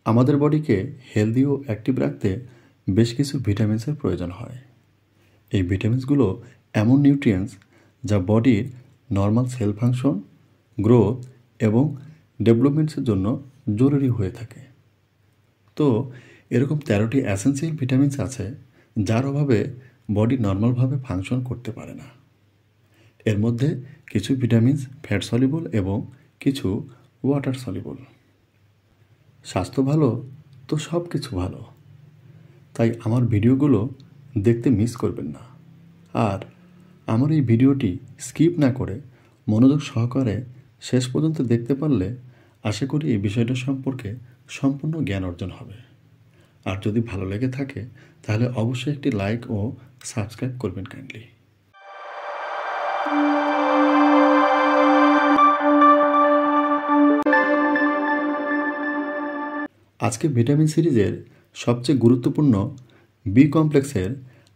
আমাদের বডিকে হেলদি ও অ্যাক্টিভ রাখতে বেশ কিছু ভিটামিনসের প্রয়োজন হয়। এই ভিটামিনসগুলো এমন নিউট্রিয়েন্টস যা বডির নর্মাল সেল ফাংশন, গ্রোথ এবং ডেভেলপমেন্টসের জন্য জরুরি হয়ে থাকে। তো এরকম 13টি এসেন্সিয়াল ভিটামিনস আছে যার অভাবে বডি নর্মালভাবে ফাংশন করতে পারে না। এর মধ্যে কিছু ভিটামিনস ফ্যাট সলিবল এবং কিছু ওয়াটার সলিবল। স্বাস্থ্য ভালো তো সব কিছু ভালো, তাই আমার ভিডিওগুলো দেখতে মিস করবেন না। আর আমার এই ভিডিওটি স্কিপ না করে মনোযোগ সহকারে শেষ পর্যন্ত দেখতে পারলে আশা করি এই বিষয়টা সম্পর্কে সম্পূর্ণ জ্ঞান অর্জন হবে। আর যদি ভালো লেগে থাকে তাহলে অবশ্যই একটি লাইক ও সাবস্ক্রাইব করবেন কাইন্ডলি। আজকে ভিটামিন সিরিজের সবচেয়ে গুরুত্বপূর্ণ বি কমপ্লেক্সের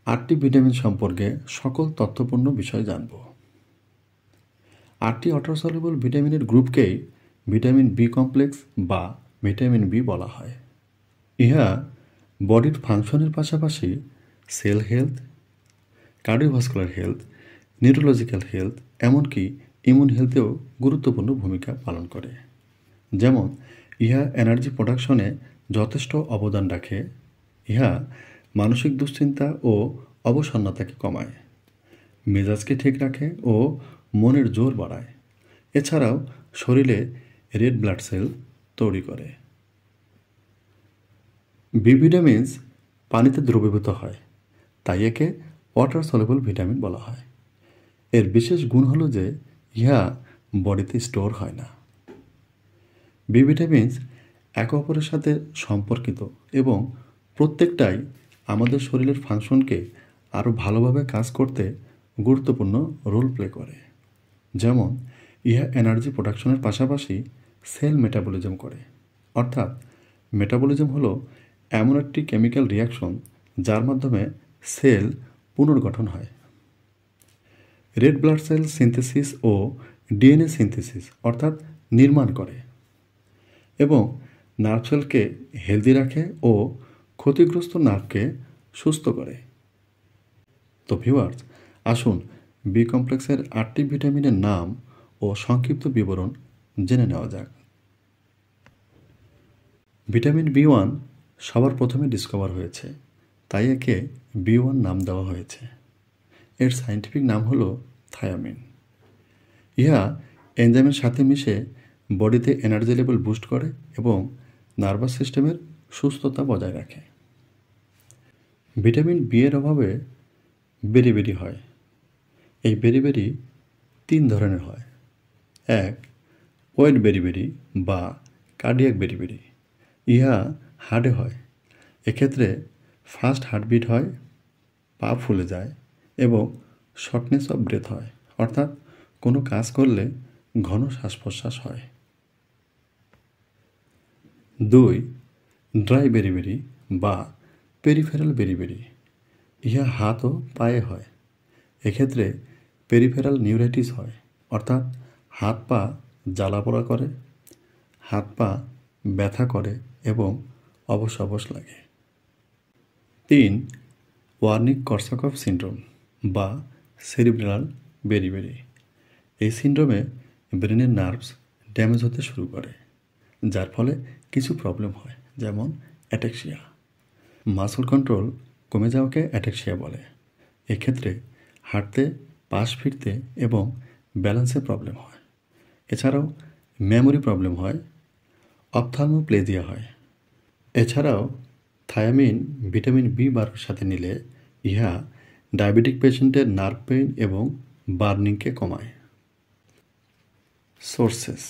8টি ভিটামিন সম্পর্কে সকল তথ্যপূর্ণ বিষয় জানব। 8টি ওয়াটার সলিবল ভিটামিনের গ্রুপকেই ভিটামিন বি কমপ্লেক্স বা ভিটামিন বি বলা হয়। ইহা বডির ফাংশনের পাশাপাশি cell health, cardiovascular health, neurological health, এমনকি ইমিউন হেলথেও গুরুত্বপূর্ণ ভূমিকা পালন করে। যেমন ইহা এনার্জি প্রোডাকশনে যথেষ্ট অবদান রাখে, ইহা মানসিক দুশ্চিন্তা ও অবসন্নতাকে কমায়, মেজাজকে ঠিক রাখে ও মনের জোর বাড়ায়। এছাড়াও শরীরে রেড ব্লাড সেল তৈরি করে। বি ভিটামিনস পানিতে দ্রবীভূত হয়, তাই একে ওয়াটার সলিবল ভিটামিন বলা হয়। এর বিশেষ গুণ হলো যে ইহা বডিতে স্টোর হয় না। বি ভিটামিনস একে অপরের সাথে সম্পর্কিত এবং প্রত্যেকটাই আমাদের শরীরের ফাংশনকে আরও ভালোভাবে কাজ করতে গুরুত্বপূর্ণ রোল প্লে করে। যেমন ইহা এনার্জি প্রোডাকশনের পাশাপাশি সেল মেটাবলিজম করে। অর্থাৎ মেটাবলিজম হলো এমন একটি কেমিক্যাল রিয়াকশন যার মাধ্যমে সেল পুনর্গঠন হয়। রেড ব্লাড সেল সিনথেসিস ও ডিএনএ সিনথেসিস অর্থাৎ নির্মাণ করে এবং নার্ভ সেলকে হেলদি রাখে ও ক্ষতিগ্রস্ত নার্ভকে সুস্থ করে। তো ভিউয়ার্স, আসুন বি কমপ্লেক্সের 8টি ভিটামিনের নাম ও সংক্ষিপ্ত বিবরণ জেনে নেওয়া যাক। ভিটামিন বি1 সবার প্রথমে ডিসকভার হয়েছে, তাই একে বি1 নাম দেওয়া হয়েছে। এর সায়েন্টিফিক নাম হলো থায়ামিন। ইহা এনজাইমের সাথে মিশে বডিতে এনার্জি লেভেল বুস্ট করে এবং নার্ভাস সিস্টেমের সুস্থতা বজায় রাখে। ভিটামিন বি এর অভাবে বেরিবেরি হয়। এই বেরিবেরি 3 ধরনের হয়। 1. ওয়েট বেরিবেরি বা কার্ডিয়াক বেরিবেরি। ইহা হার্টে হয়। এক্ষেত্রে ফাস্ট হার্টবিট হয়, পা ফুলে যায় এবং শর্টনেস অফ ব্রেথ হয়, অর্থাৎ কোনো কাজ করলে ঘন শ্বাস প্রশ্বাস হয়। 2. ড্রাই বেরিবেরি বা পেরিফেরাল বেরিবেরি। ইহা হাত ও পায়ে হয়। এক্ষেত্রে পেরিফেরাল নিউরাইটিস হয়, অর্থাৎ হাত পা জ্বালাপোড়া করে, হাত পা ব্যথা করে এবং অবশ অবশ লাগে। 3. ওয়ার্নিক কর্সাকফ সিন্ড্রোম বা সেরিব্রাল বেরিবেরি। এই সিন্ড্রোমে ব্রেনের নার্ভস ড্যামেজ হতে শুরু করে, যার ফলে কিছু প্রবলেম হয়, যেমন অ্যাটাক্সিয়া। মাসল কন্ট্রোল কমে যাওয়াকে অ্যাটাক্সিয়া বলে। এক্ষেত্রে হাঁটতে, পাশ ফিরতে এবং ব্যালেন্সে প্রবলেম হয়। এছাড়াও মেমোরি প্রবলেম হয়, অপথ্যালমোপ্লেজিয়া হয়। এছাড়াও থায়ামিন ভিটামিন বি12 সাথে নিলে ইহা ডায়াবেটিক পেশেন্টের নার্ভ পেইন এবং বার্নিংকে কমায়। সোর্সেস: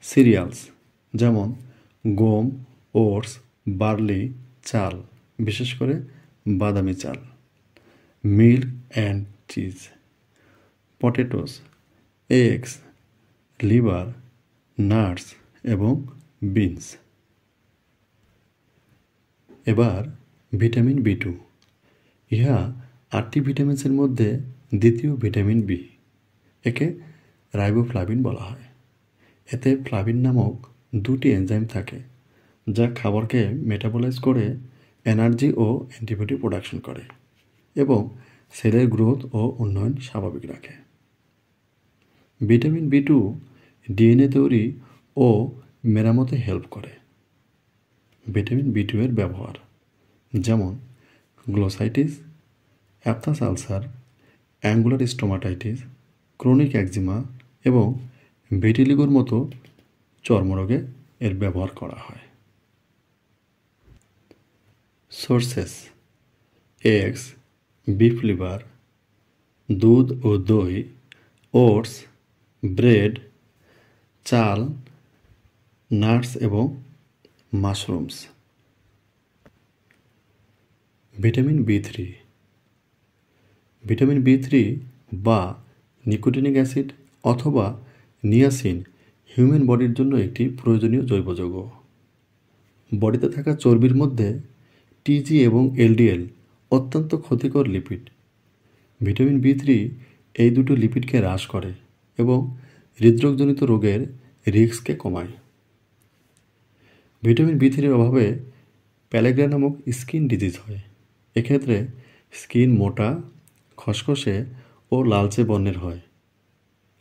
সিরিয়ালস যেমন গম, ওটস, বার্লি, চাল, বিশেষ করে বাদামি চাল, milk and cheese, potatoes, eggs, liver, nuts এবং বিনস। এবার ভিটামিন বি2। ইহা 8টি ভিটামিনসের মধ্যে দ্বিতীয় ভিটামিন বি। একে রাইবোফ্লাভিন বলা হয়। এতে ফ্লাভিন নামক 2টি এনজাইম থাকে যা খাবারকে মেটাবলাইজ করে এনার্জি ও অ্যান্টিবডি প্রোডাকশন করে এবং সেলের গ্রোথ ও উন্নয়ন স্বাভাবিক রাখে। ভিটামিন বি টু ডিএনএ তৈরি ও মেরামতে হেল্প করে। ভিটামিন বি টু এর ব্যবহার যেমন glossitis, aphthous ulcer, angular stomatitis, chronic eczema এবং ভিটিলিগোর মতো চর্মরোগে এর ব্যবহার করা হয়। সোর্সেস: এগস, বিফ লিভার, দুধ ও দই, ওটস, ব্রেড, চাল, নাটস এবং mushrooms. Vitamin B three. Vitamin B three বা নিকোটিনিক অ্যাসিড অথবা নিয়াসিন হিউম্যান বডির জন্য একটি প্রয়োজনীয় জৈব যৌগ। বডিতে থাকা চর্বির মধ্যে টিজি এবং এলডিএল অত্যন্ত ক্ষতিকর লিপিড। ভিটামিন বি থ্রি এই দুটো লিপিডকে হ্রাস করে এবং হৃদরোগজনিত রোগের রিস্ককে কমায়। ভিটামিন বি থ্রির অভাবে প্যালেগ্রা নামক স্কিন ডিজিজ হয়। এক্ষেত্রে স্কিন মোটা, খসখসে ও লালচে বর্ণের হয়,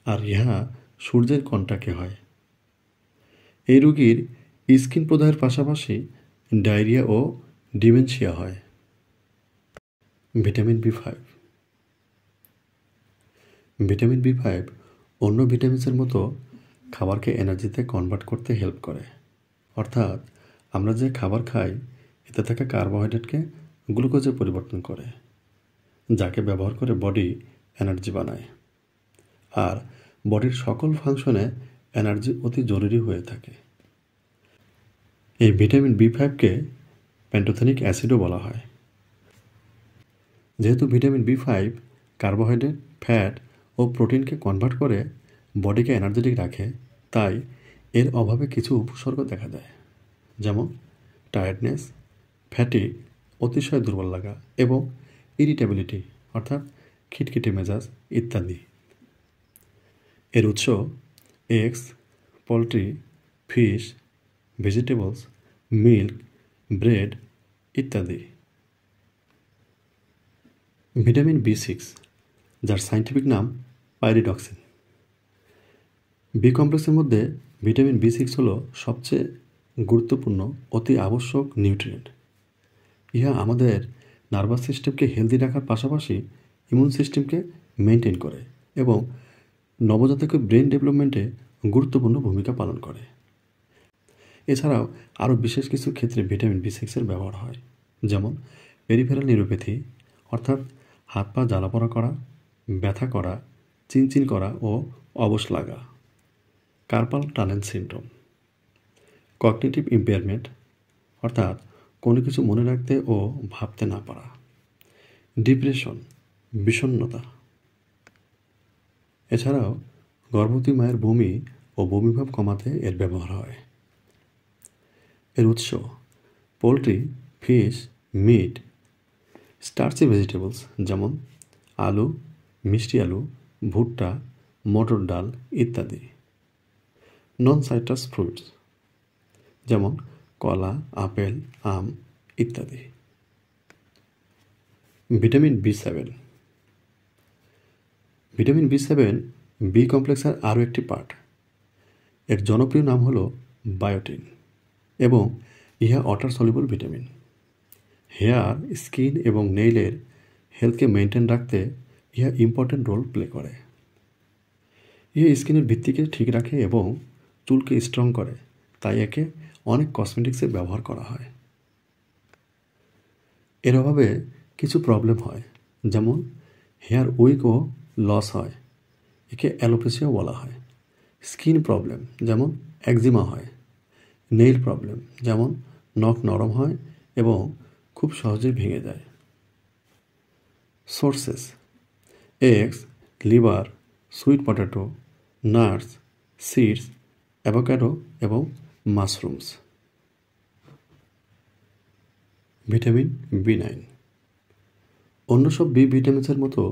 আর ইহা সূর্যের কন্টাক্টে হয়। এই রোগীর স্কিন প্রদাহের পাশাপাশি ডায়রিয়া ও ডিমেনশিয়া হয়। Vitamin B five. Vitamin B five অন্য ভিটামিনসের মতো খাবারকে এনার্জিতে কনভার্ট করতে হেল্প করে। অর্থাৎ আমরা যে খাবার খাই এতে থাকা কার্বোহাইড্রেটকে গ্লুকোজে পরিবর্তন করে, যাকে ব্যবহার করে বডি এনার্জি বানায়। আর বডির সকল ফাংশনে এনার্জি অতি জরুরি হয়ে থাকে। এই ভিটামিন বি ফাইভকে প্যান্টোথেনিক অ্যাসিডও বলা হয়। যেহেতু vitamin B five carbohydrate, fat ও প্রোটিনকে কনভার্ট করে বডিকে এনার্জেটিক রাখে, তাই এর অভাবে কিছু উপসর্গ দেখা দেয়, যেমন টায়ার্ডনেস, ফ্যাটিগ, অতিশয় দুর্বল লাগা এবং ইরিটেবিলিটি অর্থাৎ খিটখিটে মেজাজ ইত্যাদি। এর উৎস eggs, poultry, fish, vegetables, milk, bread ইত্যাদি। ভিটামিন বি সিক্স, যার সায়েন্টিফিক নাম পাইরিডক্সিন। বি কমপ্লেক্সের মধ্যে ভিটামিন বি সিক্স হল সবচেয়ে গুরুত্বপূর্ণ অতি আবশ্যক নিউট্রিয়েন্ট। ইহা আমাদের নার্ভাস সিস্টেমকে হেলদি রাখার পাশাপাশি ইমিউন সিস্টেমকে মেনটেন করে এবং নবজাতকের ব্রেন ডেভেলপমেন্টে গুরুত্বপূর্ণ ভূমিকা পালন করে। এছাড়াও আরও বিশেষ কিছু ক্ষেত্রে ভিটামিন বি সিক্সের ব্যবহার হয়, যেমন পেরিফেরাল নিউরোপ্যাথি অর্থাৎ হাত পা জ্বালাপোড়া করা, ব্যথা করা, চিনচিন করা ও অবশ লাগা, carpal tunnel syndrome, cognitive impairment অর্থাৎ কোনো কিছু মনে রাখতে ও ভাবতে না পারা, ডিপ্রেশন, বিষণ্ণতা। এছাড়াও গর্ভবতী মায়ের বমি ও বমিভাব কমাতে এর ব্যবহার হয়। এর উৎস poultry, fish, meat, starchy vegetables যেমন আলু, মিষ্টি আলু, ভুট্টা, মটর ডাল ইত্যাদি। নন সাইট্রাস ফ্রুটস যেমন কলা, আপেল, আম ইত্যাদি। Vitamin B seven. Vitamin B seven B কমপ্লেক্সের আরও একটি পার্ট। এর জনপ্রিয় নাম হল বায়োটিন এবং ইহা water soluble vitamin. Hair, skin এবং নেইলের হেলথকে মেনটেন রাখতে ইহা ইম্পর্টেন্ট রোল প্লে করে। ইহা স্কিনের ভিত্তিকে ঠিক রাখে এবং চুলকে স্ট্রং করে, তাই একে অনেক কসমেটিক্সে ব্যবহার করা হয়। এর অভাবে কিছু প্রবলেম হয়, যেমন হেয়ার উইক ও লস হয়, একে অ্যালোপেসিয়াও বলা হয়। স্কিন প্রবলেম যেমন একজিমা হয়। নেইল প্রবলেম যেমন নখ নরম হয় এবং খুব সহজেই ভেঙে যায়। Sources: eggs, liver, sweet potato, nuts, seeds, avocado এবং মাশরুমস। Vitamin B nine. অন্য সব বি ভিটামিনসের মতো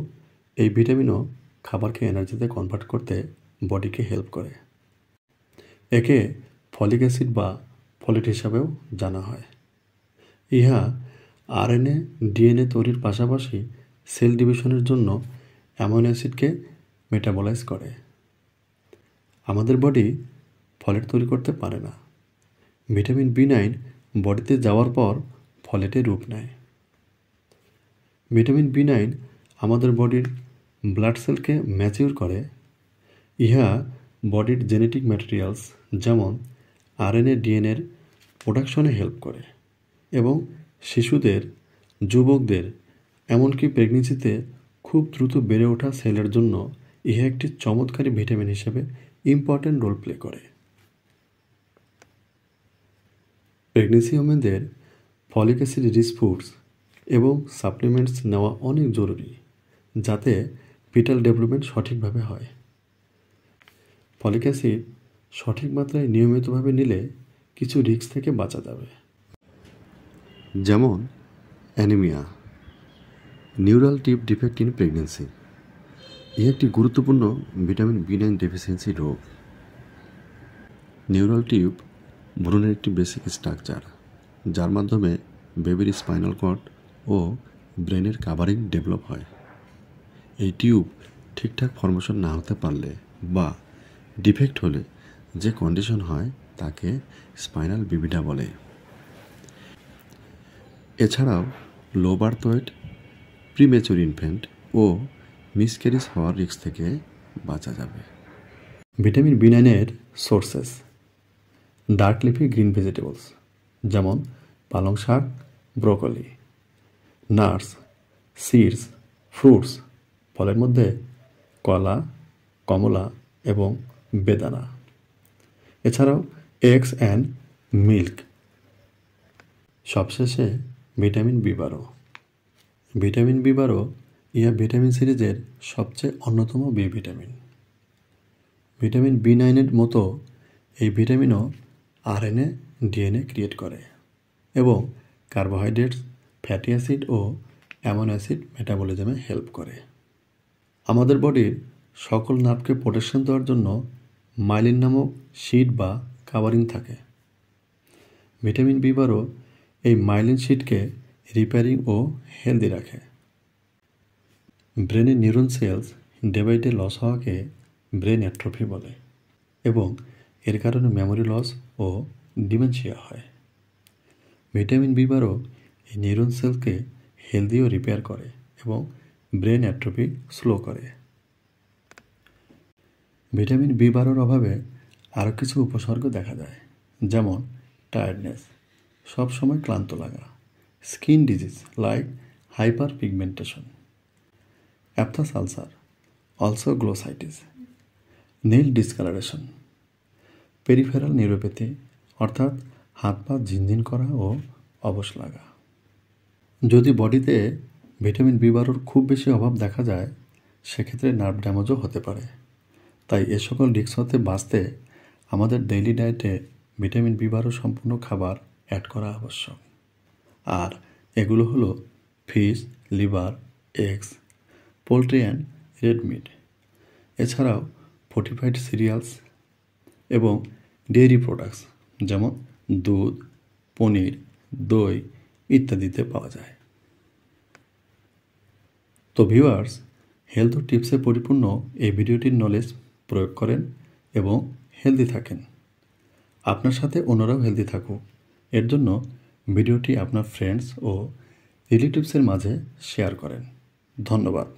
এই ভিটামিনও খাবারকে এনার্জিতে কনভার্ট করতে বডিকে হেল্প করে। একে ফলিক অ্যাসিড বা ফলেট হিসাবেও জানা হয়। ইহা আরএনএ ডিএনএ তৈরির পাশাপাশি সেল ডিভিশনের জন্য অ্যামাইনো অ্যাসিডকে মেটাবলাইজ করে। আমাদের বডি ফলেট তৈরি করতে পারে না। ভিটামিন B9 বডিতে যাওয়ার পর ফলেটে রূপ নেয়। ভিটামিন B9 আমাদের বডির ব্লাড সেলকে ম্যাচিউর করে। ইহা বডির জেনেটিক ম্যাটেরিয়ালস যেমন আরএনএ ডিএনএর প্রোডাকশনে হেল্প করে এবং শিশুদের, যুবকদের, এমনকি প্রেগনেন্সিতে খুব দ্রুত বেড়ে ওঠা সেলের জন্য ইহা একটি চমৎকারী ভিটামিন হিসেবে ইম্পর্ট্যান্ট রোল প্লে করে। প্রেগনেন্সি ওমেনদের ফলিক অ্যাসিড রিচ ফুডস এবং সাপ্লিমেন্টস নেওয়া অনেক জরুরি, যাতে ফিটাল ডেভেলপমেন্ট সঠিকভাবে হয়। ফলিক অ্যাসিড সঠিক মাত্রায় নিয়মিতভাবে নিলে কিছু রিস্ক থেকে বাঁচা যাবে, যেমন anaemia, neural tube defect in pregnancy. এ একটি গুরুত্বপূর্ণ ভিটামিন B9 ডেফিসিয়েন্সি রোগ। নিউরাল টিউব ভ্রূণের একটি বেসিক স্ট্রাকচার, যার মাধ্যমে বেবির স্পাইনাল কর্ড ও ব্রেনের কাভারিং ডেভেলপ হয়। এই টিউব ঠিকঠাক ফর্মেশন না হতে পারলে বা ডিফেক্ট হলে যে কন্ডিশন হয় তাকে স্পাইনাল বিভিডা বলে। এছাড়াও low birth weight, premature infant ও মিসক্যারেজ হওয়ার রিস্ক থেকে বাঁচা যাবে। ভিটামিন B9 এর sources: dark leafy green vegetables যেমন পালং শাক, ব্রোকলি, নাটস, সিডস, ফ্রুটস, ফলের মধ্যে কলা, কমলা এবং বেদানা। এছাড়াও এগস অ্যান্ড মিল্ক। সবশেষে ভিটামিন B12। ভিটামিন B12 ইহা ভিটামিন সিরিজের সবচেয়ে অন্যতম বি ভিটামিন। ভিটামিন B9 এর মতো এই ভিটামিনও আরএনএ ডিএনএ ক্রিয়েট করে এবং কার্বোহাইড্রেটস, ফ্যাটি অ্যাসিড ও অ্যামাইনো অ্যাসিড মেটাবলিজমে হেল্প করে। আমাদের বডির সকল নার্ভকে প্রোটেকশন দেওয়ার জন্য মাইলিন নামক শিট বা কাভারিং থাকে। ভিটামিন B12 এই মাইলিন শিটকে রিপেয়ারিং ও হেলদি রাখে। ব্রেনের neuron cells day by day loss হওয়াকে ব্রেন অ্যাট্রফি বলে এবং এর কারণে মেমোরি লস ও ডিমেনশিয়া হয়। ভিটামিন B12 এই নিউরন সেলকে হেলদি ও রিপেয়ার করে এবং ব্রেন অ্যাট্রফি স্লো করে। ভিটামিন B12 অভাবে আরও কিছু উপসর্গ দেখা যায়, যেমন টায়ার্ডনেস, সবসময় ক্লান্ত লাগা, skin disease like hyper pigmentation, aphthous ulcer, also glossitis, nail discolouration, peripheral neuropathy অর্থাৎ হাত পা ঝিনঝিন করা ও অবশ লাগা। যদি বডিতে ভিটামিন B12 খুব বেশি অভাব দেখা যায়, সেক্ষেত্রে নার্ভ ড্যামেজও হতে পারে। তাই এ সকল রিস্ক হতে বাঁচতে আমাদের ডেইলি ডায়েটে ভিটামিন B12 সম্পূর্ণ খাবার অ্যাড করা আবশ্যক। আর এগুলো হলো fish, liver, eggs, poultry and red meat. এছাড়াও ফর্টিফাইড সিরিয়ালস এবং ডেইরি প্রোডাক্টস যেমন দুধ, পনির, দই ইত্যাদিতে পাওয়া যায়। তো ভিউয়ার্স, হেলথ টিপসে পরিপূর্ণ এই ভিডিওটির নলেজ প্রয়োগ করেন এবং হেলদি থাকেন। আপনার সাথে অন্যরাও হেলদি থাকুক, এর জন্য ভিডিওটি আপনার ফ্রেন্ডস ও রিলেটিভসের মাঝে শেয়ার করেন। ধন্যবাদ।